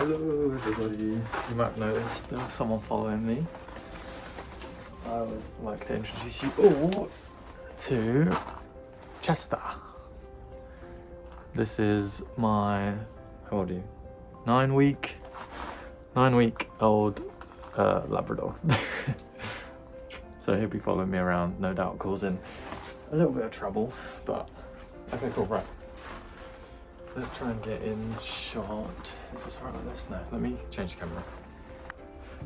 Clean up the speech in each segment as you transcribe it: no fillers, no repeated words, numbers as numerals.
Hello everybody. You might have noticed there was someone following me. I would like to introduce you all to Chester. This is my, how old are you? 9-week old Labrador. So he'll be following me around, no doubt causing a little bit of trouble, but okay, cool, right. Let's try and get in shot. Is this right like this? No, let me change the camera.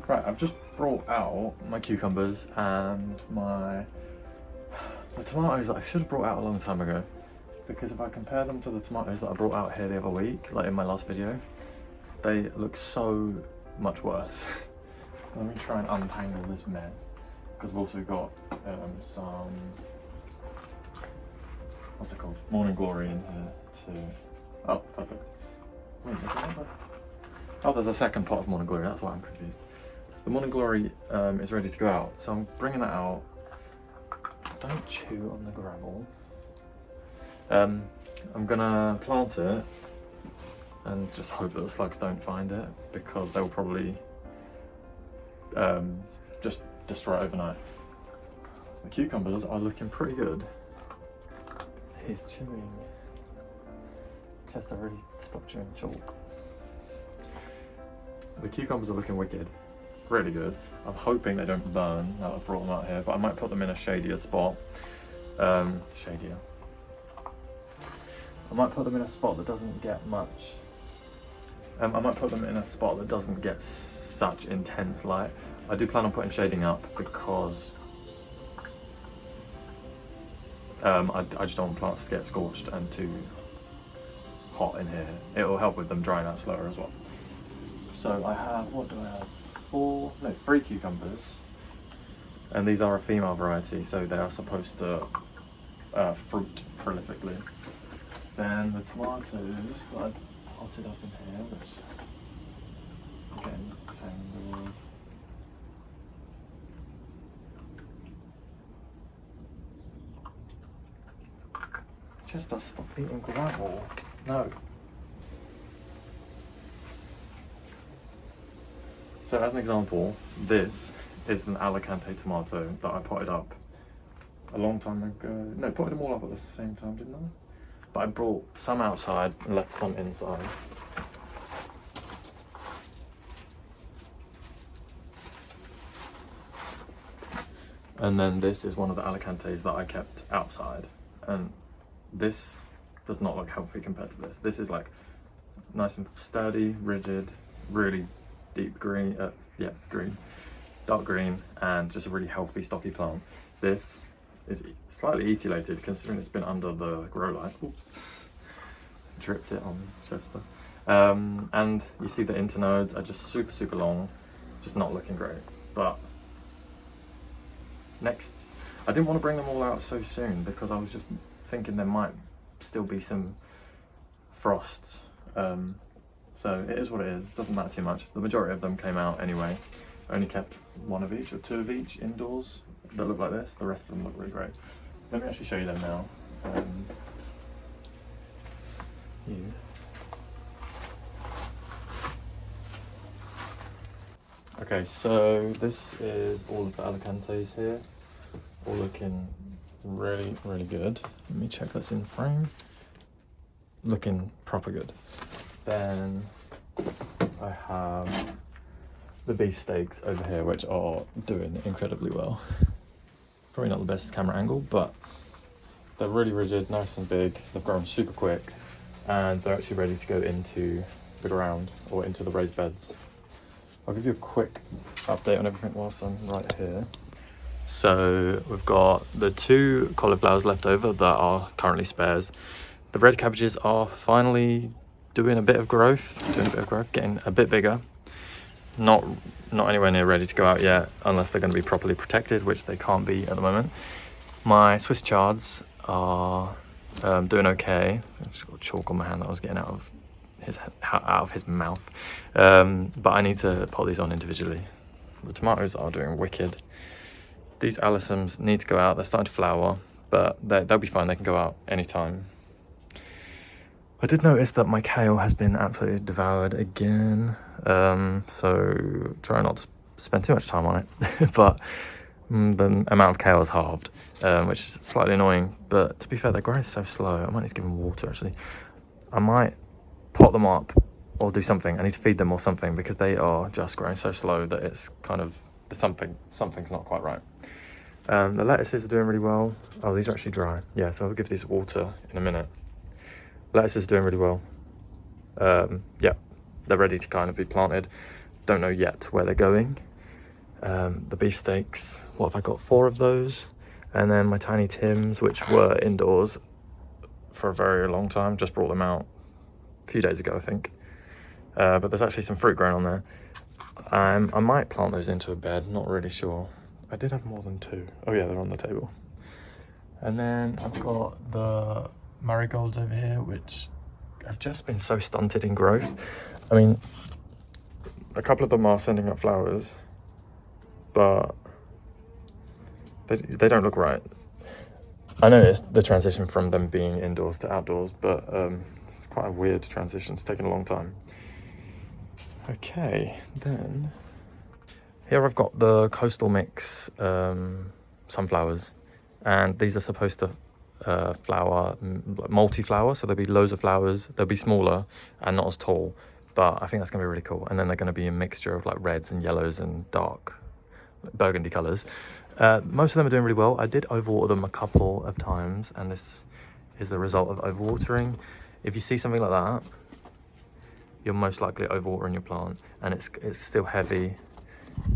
Right, I've just brought out my cucumbers and the tomatoes that I should have brought out a long time ago. Because if I compare them to the tomatoes that I brought out here the other week, like in my last video, they look so much worse. Let me try and untangle this mess. Because we've also got some, what's it called? Morning Glory in here too. Oh, perfect. Wait, is that another? Oh, there's a second pot of Morning Glory, that's why I'm confused. The Morning Glory is ready to go out, so I'm bringing that out. Don't chew on the gravel. I'm gonna plant it and just hope that the slugs don't find it, because they'll probably just destroy it overnight. The cucumbers are looking pretty good. He's chewing. Chester already stopped chewing chalk. The cucumbers are looking wicked. Really good. I'm hoping they don't burn now that I've brought them out here, but I might put them in a shadier spot. Shadier. I might put them in a spot that doesn't get much. I might put them in a spot that doesn't get such intense light. I do plan on putting shading up because I just don't want plants to get scorched and too hot in here. It will help with them drying out slower as well. So I have, what do I have? 3 cucumbers. And these are a female variety, so they are supposed to fruit prolifically. Then the tomatoes that I potted up in here, which are getting tangled. Chester, stop eating gravel. No. So as an example, this is an Alicante tomato that I potted up a long time ago. No, potted them all up at the same time, didn't I? But I brought some outside and left some inside. And then this is one of the Alicantes that I kept outside. And this does not look healthy compared to this. This is like nice and sturdy, rigid, really deep green, green, dark green, and just a really healthy, stocky plant. This is slightly etiolated considering it's been under the grow light. Oops, dripped it on Chester. And you see the internodes are just super long, just not looking great. But next, I didn't want to bring them all out so soon because I was just thinking there might still be some frosts. So it is what it is, doesn't matter too much. The majority of them came out anyway. I only kept 1 of each or 2 of each indoors that look like this. The rest of them look really great. Let me actually show you them now. Okay, so this is all of the Alicantes here. All looking really good. Let me check this in frame. Looking proper good. Then I have the beefsteaks over here, which are doing incredibly well. Probably not the best camera angle, but they're really rigid, nice and big. They've grown super quick, and they're actually ready to go into the ground or into the raised beds. I'll give you a quick update on everything whilst I'm right here. So we've got the 2 cauliflowers left over that are currently spares. The red cabbages are finally doing a bit of growth, getting a bit bigger. Not anywhere near ready to go out yet, unless they're going to be properly protected, which they can't be at the moment. My Swiss chards are doing okay. I've just got chalk on my hand that I was getting out of his mouth. But I need to pot these on individually. The tomatoes are doing wicked. These alyssums need to go out. They're starting to flower, but they'll be fine. They can go out anytime. I did notice that my kale has been absolutely devoured again, so try not to spend too much time on it, but the amount of kale has halved, which is slightly annoying, but to be fair, they're growing so slow. I might need to give them water, actually. I might pot them up or do something. I need to feed them or something, because they are just growing so slow that it's kind of, something's not quite right. The lettuces are doing really well. Oh, these are actually dry. Yeah, so I'll give these water in a minute. Lettuces are doing really well. Yeah, they're ready to kind of be planted. Don't know yet where they're going. The beefsteaks, what have I got? 4 of those. And then my tiny Tims, which were indoors for a very long time, just brought them out a few days ago, I think. But there's actually some fruit growing on there. I might plant those into a bed, not really sure. I did have more than 2. Oh yeah, they're on the table. And then I've got the marigolds over here, which have just been so stunted in growth. I mean, a couple of them are sending up flowers, but they don't look right. I noticed the transition from them being indoors to outdoors, but it's quite a weird transition. It's taken a long time. Okay, then here I've got the Coastal Mix sunflowers, and these are supposed to flower, multi-flower, so there'll be loads of flowers. They'll be smaller and not as tall, but I think that's gonna be really cool. And then they're gonna be a mixture of like reds and yellows and dark burgundy colors. Most of them are doing really well. I did overwater them a couple of times, and this is the result of overwatering. If you see something like that, you're most likely overwatering your plant, and it's still heavy.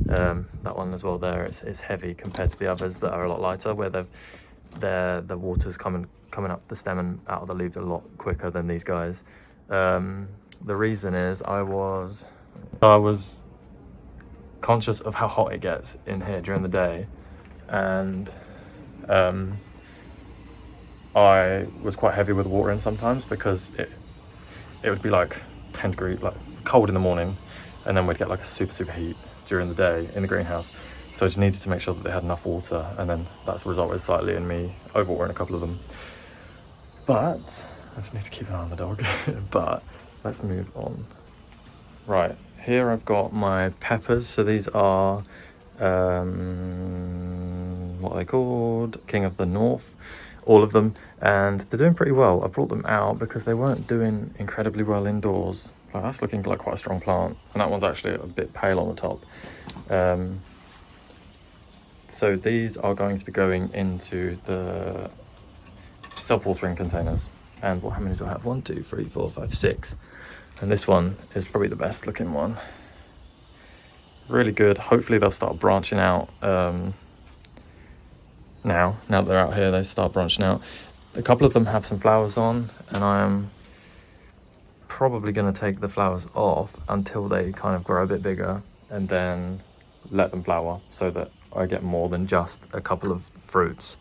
That one as well there, it's heavy compared to the others that are a lot lighter, where the water's coming up the stem and out of the leaves a lot quicker than these guys. The reason is I was conscious of how hot it gets in here during the day, and I was quite heavy with watering sometimes, because it would be like 10 degrees, like cold in the morning, and then we'd get like a super heat during the day in the greenhouse. So I just needed to make sure that they had enough water, and then that's resulted slightly in me overwatering a couple of them. But I just need to keep an eye on the dog. But let's move on. Right, here I've got my peppers. So these are what are they called? King of the North, all of them, and they're doing pretty well. I brought them out because they weren't doing incredibly well indoors. Like, that's looking like quite a strong plant, and that one's actually a bit pale on the top. So these are going to be going into the self-watering containers. And how many do I have? 1, 2, 3, 4, 5, 6. And this one is probably the best looking one. Really good. Hopefully they'll start branching out now that they're out here. They start branching out. A couple of them have some flowers on, and I'm probably going to take the flowers off until they kind of grow a bit bigger, and then let them flower so that I get more than just a couple of fruits.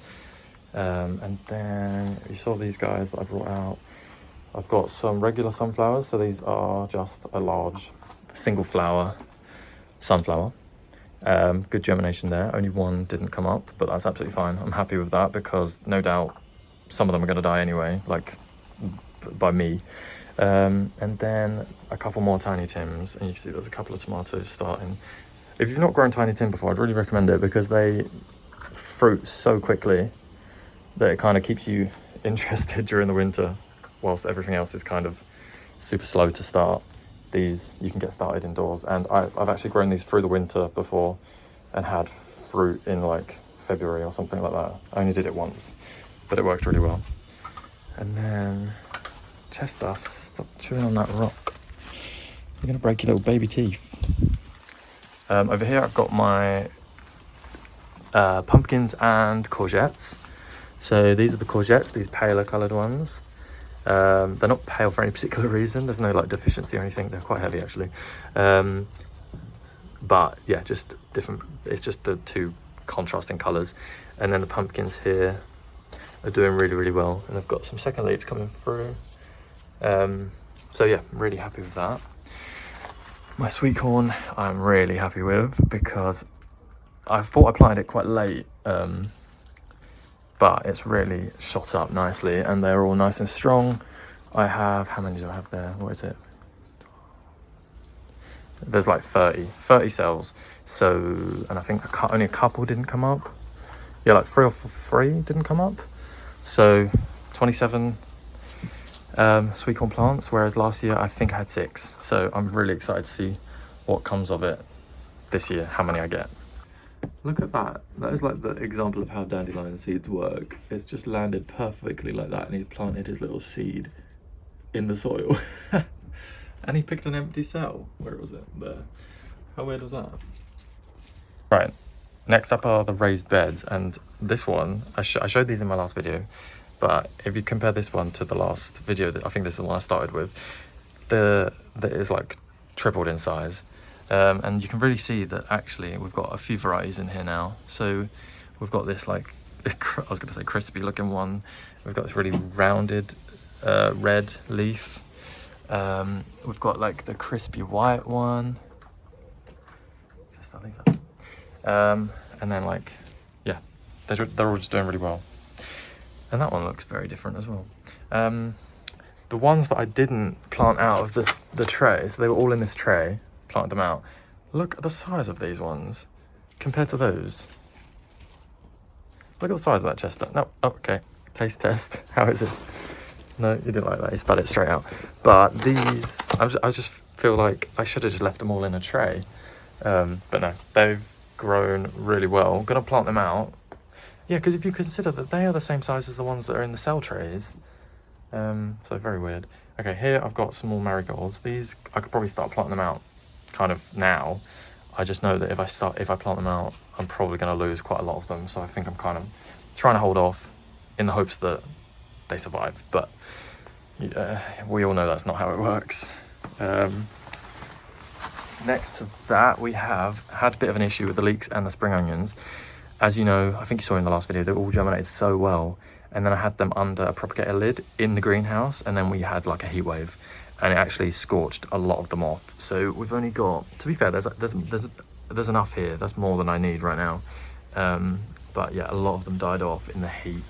And then you saw these guys that I brought out. I've got some regular sunflowers, so these are just a large single flower sunflower. Good germination there. Only one didn't come up, but that's absolutely fine. I'm happy with that, because no doubt some of them are going to die anyway, like by me. And then a couple more tiny Tims, and you can see there's a couple of tomatoes starting. If you've not grown tiny Tim before, I'd really recommend it, because they fruit so quickly that it kind of keeps you interested during the winter, whilst everything else is kind of super slow to start. These you can get started indoors, and I've actually grown these through the winter before and had fruit in like February or something like that. I only did it once, but it worked really well. And then Chester, stop chewing on that rock. You're gonna break your little baby teeth. Over here I've got my pumpkins and courgettes. So these are the courgettes, these paler coloured ones. They're not pale for any particular reason. There's no like deficiency or anything. They're quite heavy actually. But yeah, just different. It's just the two contrasting colours. And then the pumpkins here are doing really well, and I've got some second leaves coming through. So yeah, I'm really happy with that. My sweet corn I'm really happy with, because I thought I planted it quite late, but it's really shot up nicely, and they're all nice and strong. I have, how many do I have there? What is it? There's like 30 cells. So, and I think only a couple didn't come up. Yeah, like 3 didn't come up. So 27 sweet corn plants, whereas last year I think I had 6. So I'm really excited to see what comes of it this year, how many I get. Look at that. That is like the example of how dandelion seeds work. It's just landed perfectly like that, and he's planted his little seed in the soil. And he picked an empty cell. Where was it? There. How weird was that? Right, next up are the raised beds, and this one, I showed these in my last video, but if you compare this one to the last video, I think this is the one I started with, that is like tripled in size. And you can really see that actually we've got a few varieties in here now. So we've got this like, I was going to say crispy looking one. We've got this really rounded red leaf. We've got like the crispy white one. Just I'll leave that. And then like, yeah, they're all just doing really well. And that one looks very different as well. The ones that I didn't plant out of the tray, so they were all in this tray, planted them out. Look at the size of these ones compared to those. Look at the size of that chester. No, oh, okay, taste test. How is it? No, you didn't like that, you spat it straight out. But these, I just feel like I should have just left them all in a tray. But no, they've grown really well. I'm gonna plant them out. Yeah, because if you consider that they are the same size as the ones that are in the cell trays. So very weird. Okay, here I've got some more marigolds. These, I could probably start planting them out kind of now. I just know that if I plant them out, I'm probably gonna lose quite a lot of them. So I think I'm kind of trying to hold off in the hopes that they survive. But we all know that's not how it works. Next to that, we have had a bit of an issue with the leeks and the spring onions. As you know, I think you saw in the last video, they all germinated so well. And then I had them under a propagator lid in the greenhouse, and then we had like a heat wave, and it actually scorched a lot of them off. So we've only got, to be fair, there's enough here. That's more than I need right now. But yeah, a lot of them died off in the heat.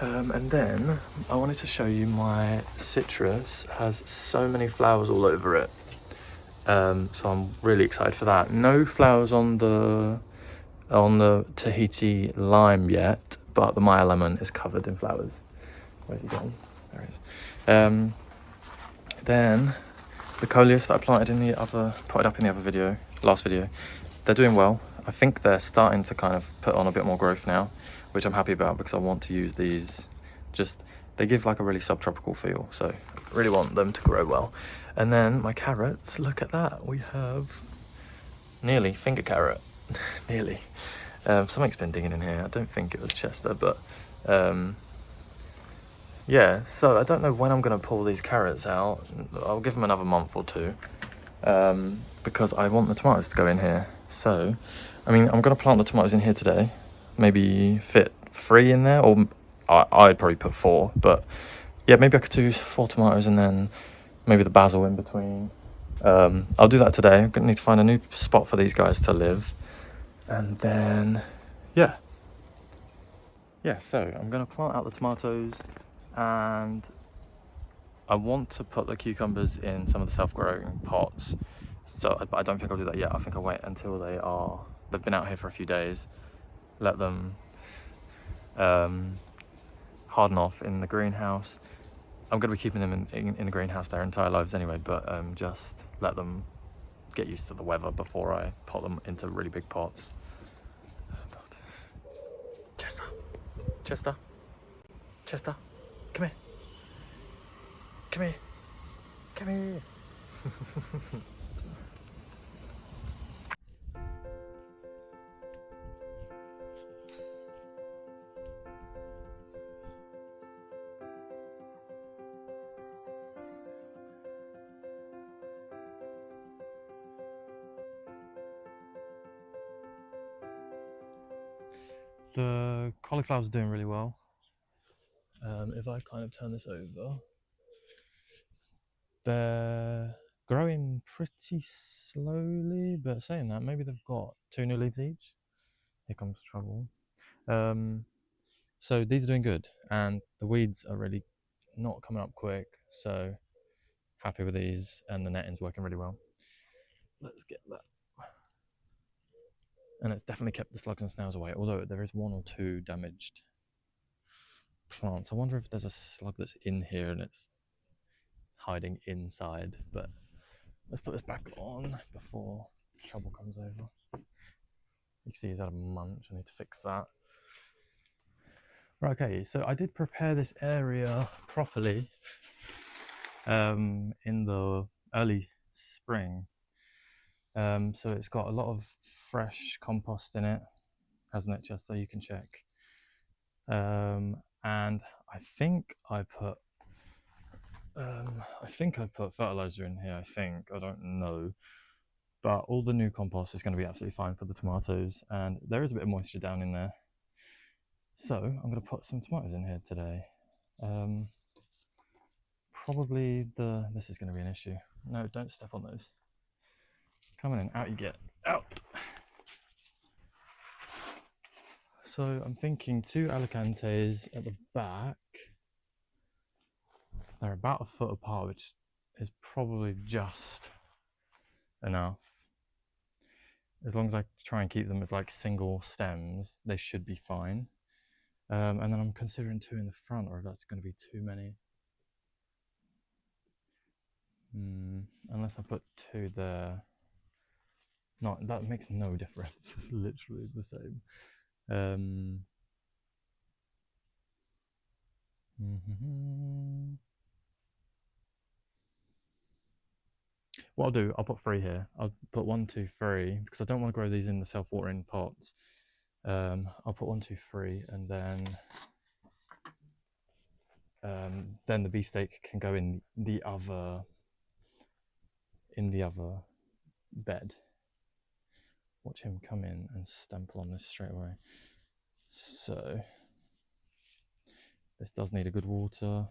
And then I wanted to show you my citrus has so many flowers all over it. So I'm really excited for that. No flowers on the Tahiti lime yet, but the Maya lemon is covered in flowers. Where's he gone? There he is. Then the coleus that I planted in the other, potted up in the other video, last video, they're doing well. I think they're starting to kind of put on a bit more growth now, which I'm happy about because I want to use these. Just, they give like a really subtropical feel, so I really want them to grow well. And then my carrots, look at that. We have nearly finger carrot, nearly. Something's been digging in here. I don't think it was Chester, but yeah, so I don't know when I'm going to pull these carrots out. I'll give them another month or two because I want the tomatoes to go in here. So, I mean, I'm going to plant the tomatoes in here today. Maybe fit 3 in there, or I'd probably put 4. But yeah, maybe I could do 4 tomatoes and then maybe the basil in between. I'll do that today. I'm going to need to find a new spot for these guys to live. And then, yeah, so I'm going to plant out the tomatoes, and I want to put the cucumbers in some of the self-growing pots. So, but I don't think I'll do that yet. I think I'll wait until they've been out here for a few days, let them harden off in the greenhouse. I'm going to be keeping them in the greenhouse their entire lives anyway, but just let them get used to the weather before I pot them into really big pots. Chester, come here. Come here. The cauliflower's doing really well. If I kind of turn this over, they're growing pretty slowly, but saying that, maybe they've got 2 new leaves each. Here comes trouble. So these are doing good, and the weeds are really not coming up quick, so happy with these, and the netting's working really well. Let's get that. And it's definitely kept the slugs and snails away, although there is 1 or 2 damaged plants. I wonder if there's a slug that's in here and it's hiding inside, but let's put this back on before trouble comes over. You can see he's had a munch. I need to fix that. Right, okay, so I did prepare this area properly in the early spring. So it's got a lot of fresh compost in it, hasn't it? Just so you can check. And I think I put fertilizer in here. I don't know, but all the new compost is going to be absolutely fine for the tomatoes, and there is a bit of moisture down in there. So I'm going to put some tomatoes in here today. Probably this is going to be an issue. No, don't step on those. Come on in, out you get, out. So I'm thinking 2 Alicantes at the back. They're about a foot apart, which is probably just enough. As long as I try and keep them as like single stems, they should be fine. And then I'm considering 2 in the front, or if that's going to be too many. Unless I put 2 there. No, that makes no difference. It's literally the same. What I'll do, I'll put 3 here. I'll put 1, 2, 3 because I don't want to grow these in the self-watering pots. I'll put 1, 2, 3, and then the beefsteak can go in the other bed. Watch him come in and stample on this straight away. So this does need a good water.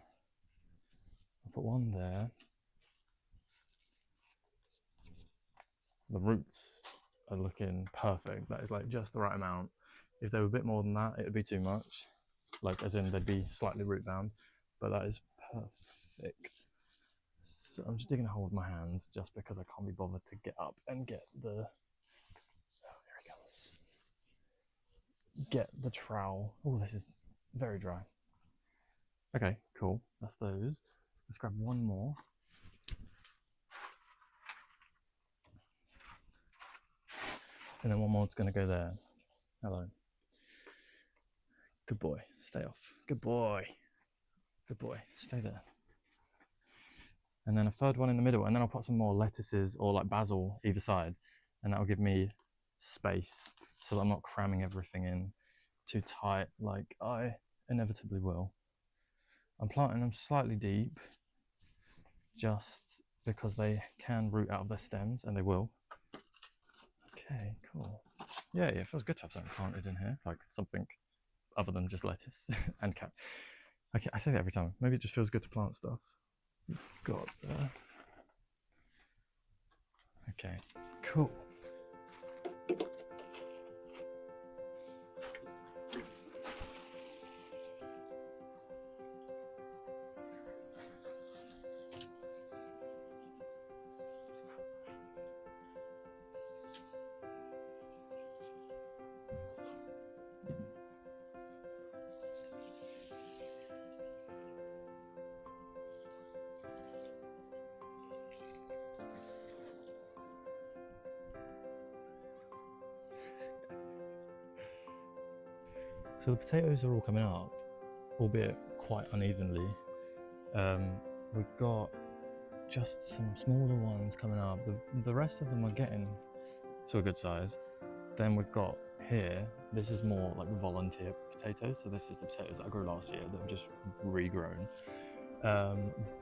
I'll put 1 there. The roots are looking perfect. That is like just the right amount. If they were a bit more than that, it would be too much. Like as in they'd be slightly root bound, but that is perfect. So I'm just digging a hole with my hands just because I can't be bothered to get up and get the, oh, here he comes. Get the trowel. Oh, this is very dry. Okay, cool. That's those. Let's grab 1 more. And then 1 more is going to go there. Hello. Good boy. Stay off. Good boy. Good boy. Stay there. And then a 3rd one in the middle. And then I'll put some more lettuces or like basil either side. And that'll give me space so that I'm not cramming everything in too tight like I inevitably will. I'm planting them slightly deep just because they can root out of their stems, and they will. Okay, cool. Yeah, it feels good to have something planted in here, like something other than just lettuce and cat. Okay, I say that every time. Maybe it just feels good to plant stuff. Got there. Okay, cool. So the potatoes are all coming up, albeit quite unevenly. We've got just some smaller ones coming up. The rest of them are getting to a good size. Then we've got here, this is more like volunteer potatoes. So this is the potatoes that I grew last year that have just regrown.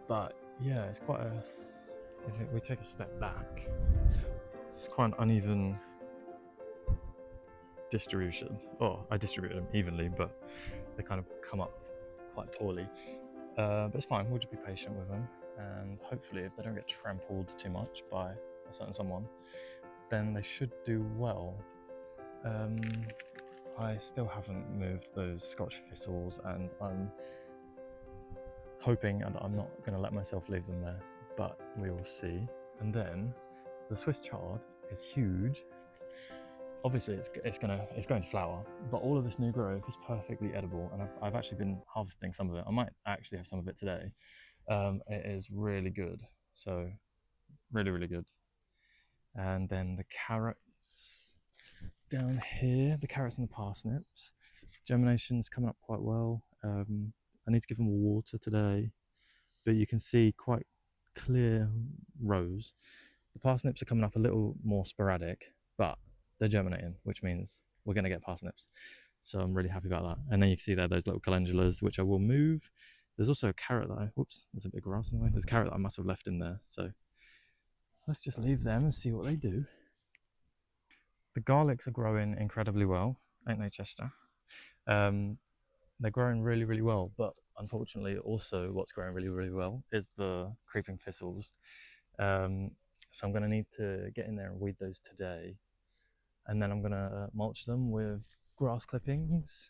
But yeah, it's quite if we take a step back, it's quite an uneven distribution. Oh, I distribute them evenly, but they kind of come up quite poorly. But it's fine, we'll just be patient with them. And hopefully if they don't get trampled too much by a certain someone, then they should do well. I still haven't moved those Scotch thistles, and I'm hoping that I'm not going to let myself leave them there, but we will see. And then the Swiss chard is huge. Obviously it's going to flower, but all of this new growth is perfectly edible, and I've actually been harvesting some of it. I might actually have some of it today. It is really good, so really good. And then the carrots down here, the carrots and the parsnips, germination is coming up quite well. I need to give them water today, but you can see quite clear rows. The parsnips are coming up a little more sporadic, but they're germinating, which means we're going to get parsnips. So I'm really happy about that. And then you can see there those little calendulas, which I will move. There's also a carrot that whoops, there's a bit of grass in the way. There's a carrot that I must have left in there. So let's just leave them and see what they do. The garlics are growing incredibly well, ain't they, Chester? They're growing really well, but unfortunately also what's growing really well is the creeping thistles. So I'm going to need to get in there and weed those today, and then I'm going to mulch them with grass clippings.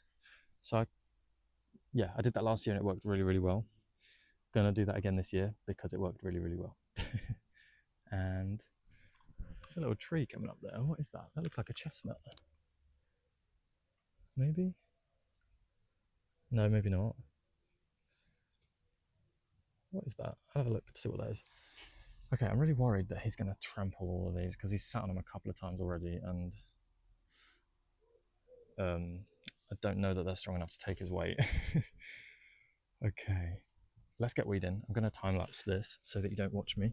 So I did that last year and it worked really well. Going to do that again this year because it worked really well. And there's a little tree coming up there. What is that? That looks like a chestnut. Maybe? No, maybe not. What is that? I'll have a look to see what that is. Okay, I'm really worried that he's going to trample all of these because he's sat on them a couple of times already, and I don't know that they're strong enough to take his weight. Okay, let's get weeding. I'm going to time lapse this so that you don't watch me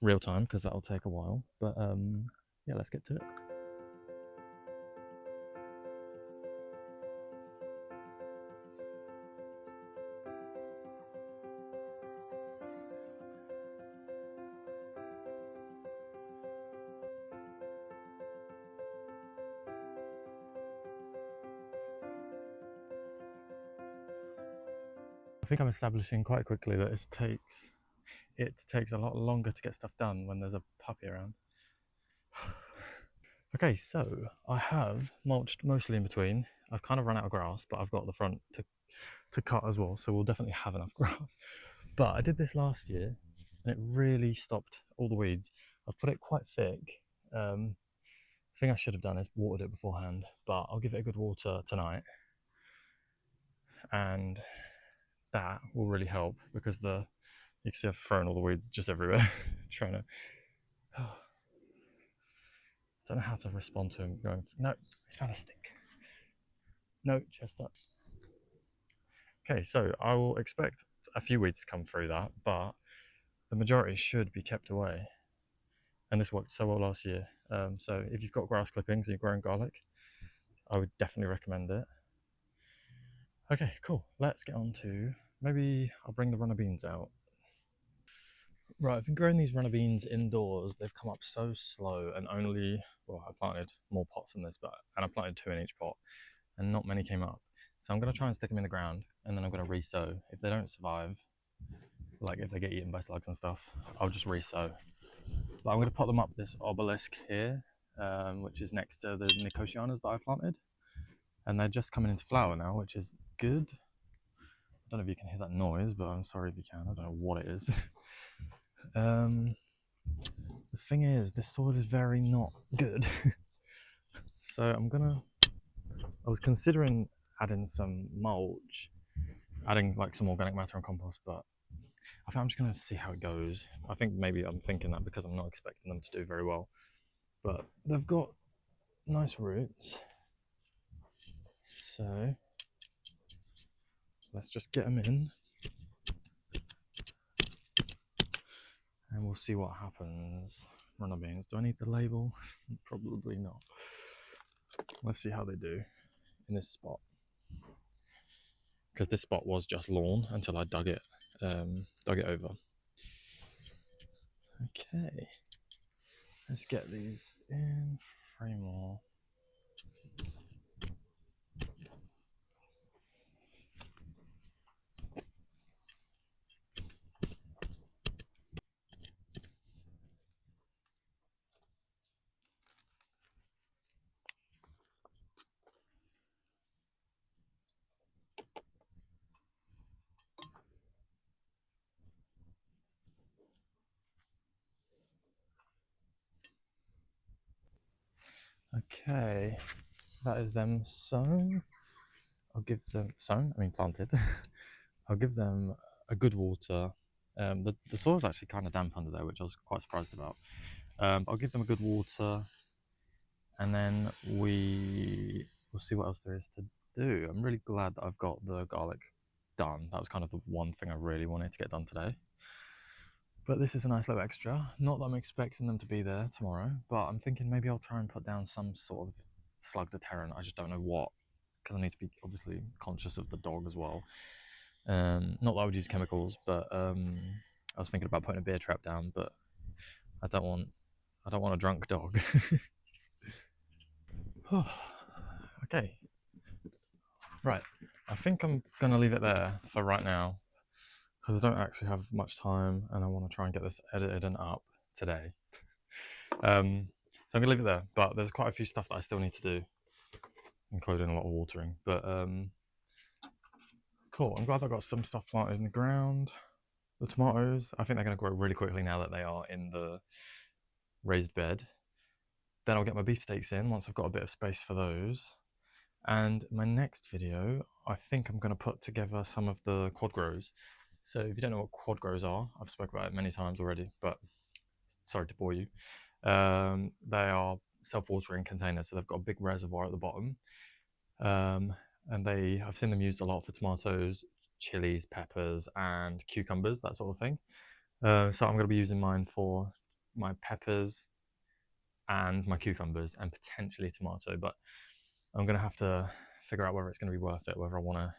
real time because that'll take a while. But yeah, let's get to it. I think I'm establishing quite quickly that it takes a lot longer to get stuff done when there's a puppy around. Okay, so I have mulched mostly in between. I've kind of run out of grass, but I've got the front to cut as well, so we'll definitely have enough grass. But I did this last year and it really stopped all the weeds. I've put it quite thick. Thing I should have done is watered it beforehand, but I'll give it a good water tonight, and that will really help because you can see I've thrown all the weeds just everywhere. Trying to don't know how to respond to him going, no, he's found a stick. No, Chester. Okay, so I will expect a few weeds to come through that, but the majority should be kept away. And this worked so well last year. So if you've got grass clippings and you're growing garlic, I would definitely recommend it. Okay, cool. Let's get on to, maybe I'll bring the runner beans out. Right, I've been growing these runner beans indoors. They've come up so slow, and only, well, I planted more pots than this, and I planted 2 in each pot, and not many came up. So I'm going to try and stick them in the ground, and then I'm going to re-sow. If they don't survive, like if they get eaten by slugs and stuff, I'll just re-sow. But I'm going to put them up this obelisk here, which is next to the Nicotianas that I planted. And they're just coming into flower now, which is good. I don't know if you can hear that noise, but I'm sorry if you can. I don't know what it is. The thing is, this soil is very not good. So I was considering adding some mulch, adding like some organic matter and compost, but I think I'm just going to see how it goes. I think maybe I'm thinking that because I'm not expecting them to do very well. But they've got nice roots. So let's just get them in and we'll see what happens. Runner beans. Do I need the label? Probably not. Let's see how they do in this spot. Because this spot was just lawn until I dug it over. Okay. Let's get these in. 3 more. Okay, that is them sown. I'll give them sown. I mean planted. I'll give them a good water. The soil's actually kind of damp under there, which I was quite surprised about. I'll give them a good water, and then we'll see what else there is to do. I'm really glad that I've got the garlic done. That was kind of the one thing I really wanted to get done today. But this is a nice little extra. Not that I'm expecting them to be there tomorrow, but I'm thinking maybe I'll try and put down some sort of slug deterrent. I just don't know what, because I need to be obviously conscious of the dog as well. Not that I would use chemicals, but I was thinking about putting a bear trap down, but I don't want a drunk dog. Okay, right. I think I'm gonna leave it there for right now because I don't actually have much time, and I want to try and get this edited and up today. So I'm gonna leave it there, but there's quite a few stuff that I still need to do, including a lot of watering. But cool. I'm glad I got some stuff planted in the ground. The tomatoes, I think they're gonna grow really quickly now that they are in the raised bed. Then I'll get my beefsteaks in once I've got a bit of space for those. And my next video, I think I'm going to put together some of the quad grows. So if you don't know what quad grows are, I've spoken about it many times already, but sorry to bore you. They are self-watering containers, so they've got a big reservoir at the bottom. And I've seen them used a lot for tomatoes, chilies, peppers, and cucumbers, that sort of thing. So I'm going to be using mine for my peppers and my cucumbers and potentially tomato, but I'm going to have to figure out whether it's going to be worth it, whether I want to.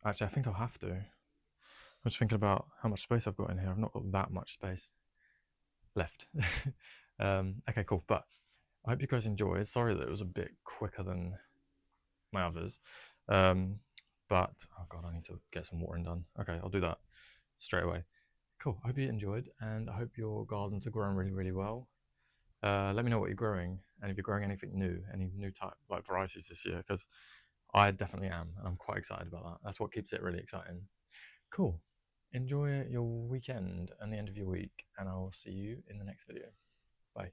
Actually, I think I'll have to. I'm just thinking about how much space I've got in here. I've not got that much space left. Okay, cool. But I hope you guys enjoyed. Sorry that it was a bit quicker than my others. But, oh God, I need to get some watering done. Okay, I'll do that straight away. Cool. I hope you enjoyed, and I hope your gardens are growing really, really well. Let me know what you're growing, and if you're growing anything new, any new type like varieties this year, because I definitely am, and I'm quite excited about that. That's what keeps it really exciting. Cool. Enjoy your weekend and the end of your week, and I'll see you in the next video. Bye.